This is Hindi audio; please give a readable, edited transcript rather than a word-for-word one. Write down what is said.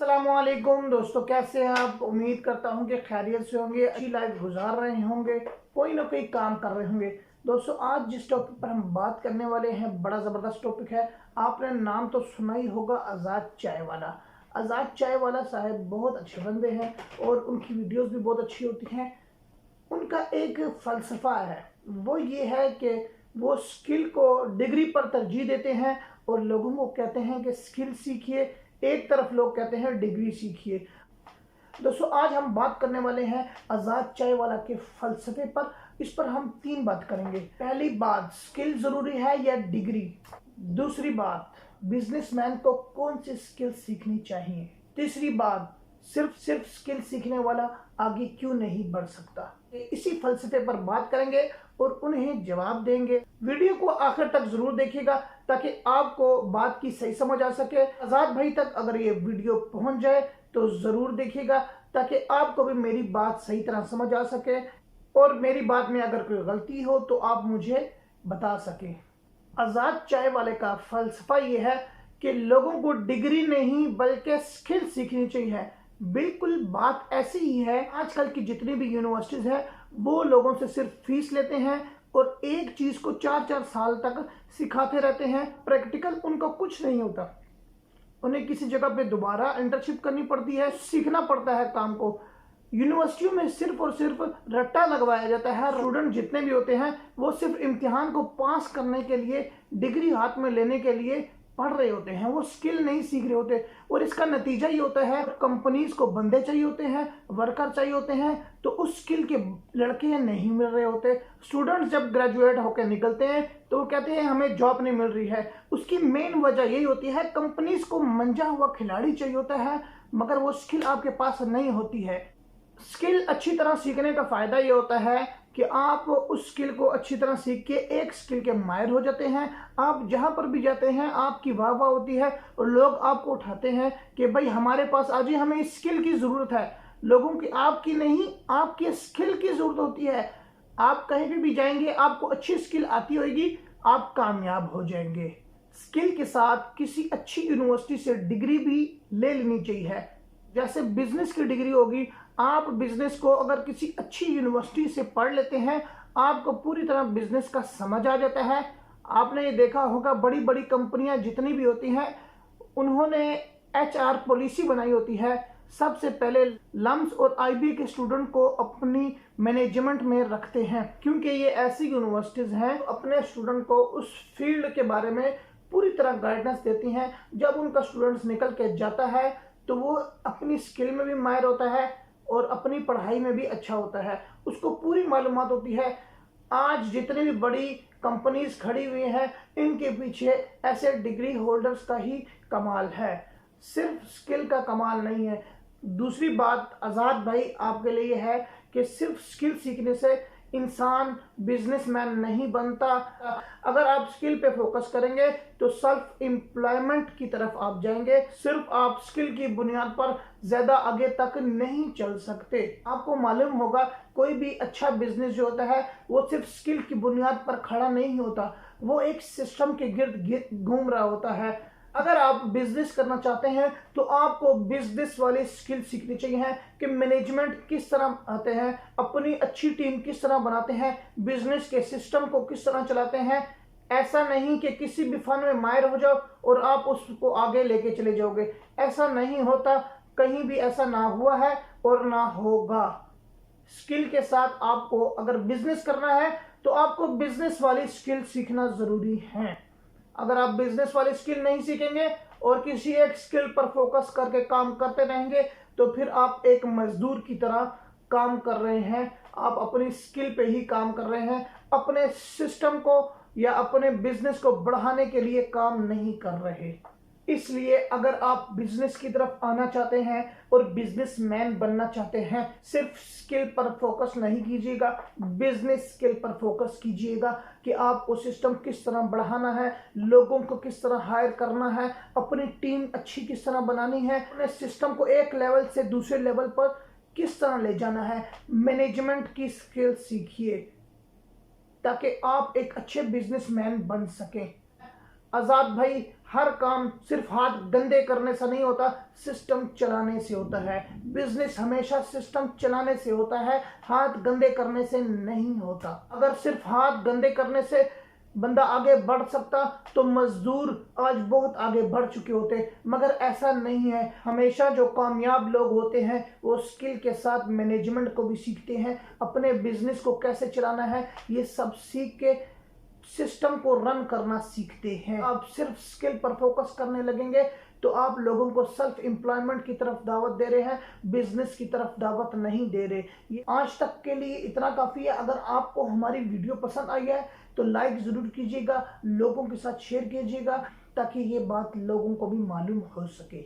अस्सलामुअलैकुम दोस्तों, कैसे हैं आप। उम्मीद करता हूं कि खैरियत से होंगे, अच्छी लाइफ गुजार रहे होंगे, कोई ना कोई काम कर रहे होंगे। दोस्तों आज जिस टॉपिक पर हम बात करने वाले हैं बड़ा ज़बरदस्त टॉपिक है। आपने नाम तो सुना ही होगा, आज़ाद चाय वाला। आज़ाद चाय वाला साहब बहुत अच्छे बंदे हैं और उनकी वीडियोस भी बहुत अच्छी होती हैं। उनका एक फ़लसफ़ा है, वो ये है कि वो स्किल को डिग्री पर तरजीह देते हैं और लोगों को कहते हैं कि स्किल सीखिए। एक तरफ लोग कहते हैं डिग्री सीखिए। दोस्तों आज हम बात करने वाले हैं आज़ाद चाय वाला के फ़लसफ़े पर। इस पर हम 3 बात करेंगे। पहली बात, स्किल ज़रूरी है या डिग्री। दूसरी बात, बिजनेसमैन को कौन सी स्किल सीखनी चाहिए। तीसरी बात, सिर्फ स्किल सीखने वाला आगे क्यों नहीं बढ़ सकता। इसी फलसफे पर बात करेंगे और उन्हें जवाब देंगे। वीडियो को आखिर तक जरूर देखिएगा ताकि आपको बात की सही समझ आ सके। आज़ाद भाई तक अगर ये वीडियो पहुंच जाए तो जरूर देखिएगा ताकि आपको भी मेरी बात सही तरह समझ आ सके और मेरी बात में अगर कोई गलती हो तो आप मुझे बता सकें। आज़ाद चाय वाले का फलसफा ये है कि लोगों को डिग्री नहीं बल्कि स्किल सीखनी चाहिए। बिल्कुल बात ऐसी ही है। आजकल की जितनी भी यूनिवर्सिटीज़ हैं वो लोगों से सिर्फ फीस लेते हैं और एक चीज़ को 4-4 साल तक सिखाते रहते हैं। प्रैक्टिकल उनका कुछ नहीं होता। उन्हें किसी जगह पे दोबारा इंटर्नशिप करनी पड़ती है, सीखना पड़ता है काम को। यूनिवर्सिटियों में सिर्फ और सिर्फ रट्टा लगवाया जाता है। स्टूडेंट जितने भी होते हैं वो सिर्फ इम्तिहान को पास करने के लिए, डिग्री हाथ में लेने के लिए पढ़ रहे होते हैं, वो स्किल नहीं सीख रहे होते। और इसका नतीजा ये होता है, कंपनीज को बंदे चाहिए होते हैं, वर्कर चाहिए होते हैं, तो उस स्किल के लड़के नहीं मिल रहे होते। स्टूडेंट्स जब ग्रेजुएट होकर निकलते हैं तो वो कहते हैं हमें जॉब नहीं मिल रही है। उसकी मेन वजह यही होती है, कंपनीज को मंजा हुआ खिलाड़ी चाहिए होता है मगर वो स्किल आपके पास नहीं होती है। स्किल अच्छी तरह सीखने का फ़ायदा ये होता है कि आप उस स्किल को अच्छी तरह सीख के एक स्किल के माहिर हो जाते हैं। आप जहाँ पर भी जाते हैं आपकी वाह वाह होती है और लोग आपको उठाते हैं कि भाई हमारे पास आज ही हमें इस स्किल की ज़रूरत है। लोगों की आपकी नहीं, आपके स्किल की ज़रूरत होती है। आप कहीं पर भी जाएंगे, आपको अच्छी स्किल आती होगी, आप कामयाब हो जाएंगे। स्किल के साथ किसी अच्छी यूनिवर्सिटी से डिग्री भी ले लेनी चाहिए। जैसे बिजनेस की डिग्री होगी, आप बिजनेस को अगर किसी अच्छी यूनिवर्सिटी से पढ़ लेते हैं आपको पूरी तरह बिजनेस का समझ आ जाता है। आपने ये देखा होगा, बड़ी बड़ी कंपनियां जितनी भी होती हैं उन्होंने HR पॉलिसी बनाई होती है। सबसे पहले लम्स और IB के स्टूडेंट को अपनी मैनेजमेंट में रखते हैं क्योंकि ये ऐसी यूनिवर्सिटीज़ हैं अपने स्टूडेंट को उस फील्ड के बारे में पूरी तरह गाइडेंस देती हैं। जब उनका स्टूडेंट्स निकल के जाता है तो वो अपनी स्किल में भी माहिर होता है और अपनी पढ़ाई में भी अच्छा होता है, उसको पूरी मालूमात होती है। आज जितनी भी बड़ी कंपनीज खड़ी हुई हैं इनके पीछे ऐसे डिग्री होल्डर्स का ही कमाल है, सिर्फ स्किल का कमाल नहीं है। दूसरी बात आज़ाद भाई आपके लिए है कि सिर्फ स्किल सीखने से इंसान बिजनेसमैन नहीं बनता। अगर आप स्किल पे फोकस करेंगे तो सेल्फ एम्प्लॉयमेंट की तरफ आप जाएंगे। सिर्फ आप स्किल की बुनियाद पर ज्यादा आगे तक नहीं चल सकते। आपको मालूम होगा कोई भी अच्छा बिजनेस जो होता है वो सिर्फ स्किल की बुनियाद पर खड़ा नहीं होता, वो एक सिस्टम के गिर्द घूम रहा होता है। अगर आप बिजनेस करना चाहते हैं तो आपको बिजनेस वाली स्किल सीखनी चाहिए कि मैनेजमेंट किस तरह आते हैं, अपनी अच्छी टीम किस तरह बनाते हैं, बिजनेस के सिस्टम को किस तरह चलाते हैं। ऐसा नहीं कि किसी भी फन में माहिर हो जाओ और आप उसको आगे लेके चले जाओगे, ऐसा नहीं होता। कहीं भी ऐसा ना हुआ है और ना होगा। स्किल के साथ आपको अगर बिजनेस करना है तो आपको बिजनेस वाली स्किल सीखना जरूरी है। अगर आप बिजनेस वाली स्किल नहीं सीखेंगे और किसी एक स्किल पर फोकस करके काम करते रहेंगे तो फिर आप एक मजदूर की तरह काम कर रहे हैं। आप अपनी स्किल पे ही काम कर रहे हैं, अपने सिस्टम को या अपने बिजनेस को बढ़ाने के लिए काम नहीं कर रहे। इसलिए अगर आप बिजनेस की तरफ आना चाहते हैं और बिजनेसमैन बनना चाहते हैं, सिर्फ स्किल पर फोकस नहीं कीजिएगा, बिजनेस स्किल पर फोकस कीजिएगा कि आपको सिस्टम किस तरह बढ़ाना है, लोगों को किस तरह हायर करना है, अपनी टीम अच्छी किस तरह बनानी है, अपने सिस्टम को एक लेवल से दूसरे लेवल पर किस तरह ले जाना है। मैनेजमेंट की स्किल सीखिए ताकि आप एक अच्छे बिजनेसमैन बन सकें। आज़ाद भाई हर काम सिर्फ हाथ गंदे करने से नहीं होता, सिस्टम चलाने से होता है। बिजनेस हमेशा सिस्टम चलाने से होता है, हाथ गंदे करने से नहीं होता। अगर सिर्फ हाथ गंदे करने से बंदा आगे बढ़ सकता तो मजदूर आज बहुत आगे बढ़ चुके होते, मगर ऐसा नहीं है। हमेशा जो कामयाब लोग होते हैं वो स्किल के साथ मैनेजमेंट को भी सीखते हैं, अपने बिजनेस को कैसे चलाना है ये सब सीख के सिस्टम को रन करना सीखते हैं। आप सिर्फ स्किल पर फोकस करने लगेंगे तो आप लोगों को सेल्फ एम्प्लॉयमेंट की तरफ दावत दे रहे हैं, बिजनेस की तरफ दावत नहीं दे रहे। ये आज तक के लिए इतना काफ़ी है। अगर आपको हमारी वीडियो पसंद आई है तो लाइक ज़रूर कीजिएगा, लोगों के साथ शेयर कीजिएगा ताकि ये बात लोगों को भी मालूम हो सके।